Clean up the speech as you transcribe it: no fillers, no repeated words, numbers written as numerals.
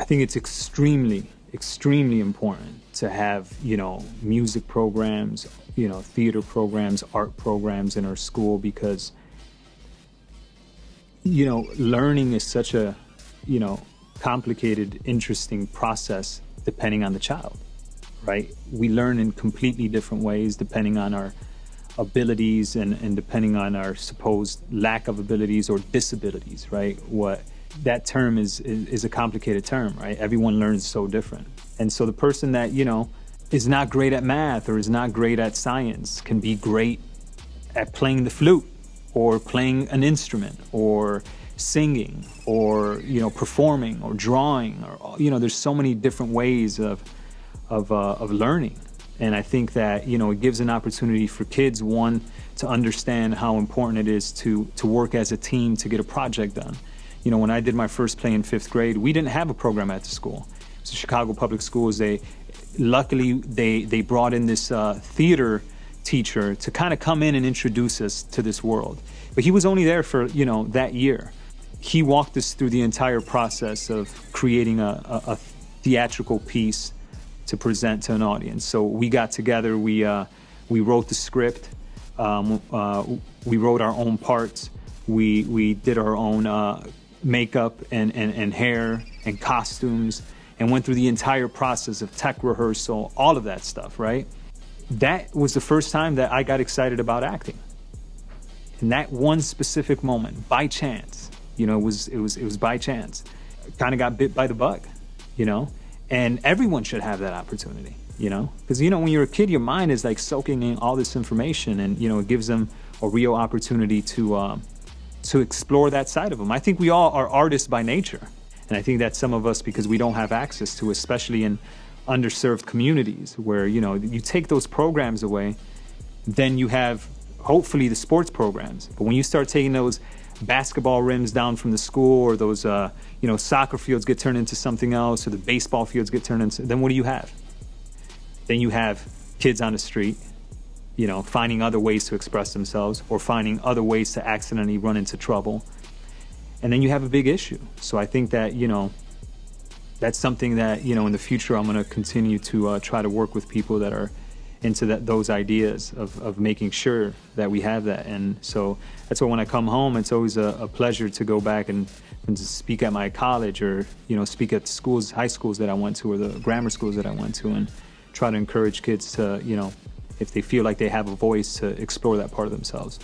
I think it's extremely, extremely important to have, you know, music programs, you know, theater programs, art programs in our school, because, you know, learning is such a, you know, complicated, interesting process depending on the child, right? We learn in completely different ways depending on our abilities and depending on our supposed lack of abilities or disabilities, right? What that term is a complicated term, right? Everyone learns so different. And so the person that, you know, is not great at math or is not great at science can be great at playing the flute or playing an instrument or singing or, you know, performing or drawing, or, you know, there's so many different ways of learning. And I think that, you know, it gives an opportunity for kids, one, to understand how important it is to work as a team to get a project done. You know, when I did my first play in 5th grade, we didn't have a program at the school. So Chicago Public Schools, luckily they brought in this theater teacher to kind of come in and introduce us to this world. But he was only there for, you know, that year. He walked us through the entire process of creating a theatrical piece to present to an audience. So we got together, we wrote the script, we wrote our own parts, we did our own makeup and hair and costumes, and went through the entire process of tech rehearsal, all of that stuff, right? That was the first time that I got excited about acting. In that one specific moment, by chance, you know, it was by chance. Kind of got bit by the bug, you know? And everyone should have that opportunity, you know? Because, you know, when you're a kid, your mind is like soaking in all this information, and, you know, it gives them a real opportunity to explore that side of them. I think we all are artists by nature. And I think that some of us, because we don't have access to, especially in underserved communities where, you know, you take those programs away, then you have hopefully the sports programs. But when you start taking those basketball rims down from the school, or those, you know, soccer fields get turned into something else, or the baseball fields get turned into, then what do you have? Then you have kids on the street, you know, finding other ways to express themselves or finding other ways to accidentally run into trouble. And then you have a big issue. So I think that, you know, that's something that, you know, in the future I'm going to continue to try to work with people that are into those ideas of making sure that we have that. And so that's why when I come home, it's always a pleasure to go back and to speak at my college, or, you know, speak at schools, high schools that I went to, or the grammar schools that I went to, and try to encourage kids to, you know, if they feel like they have a voice, to explore that part of themselves.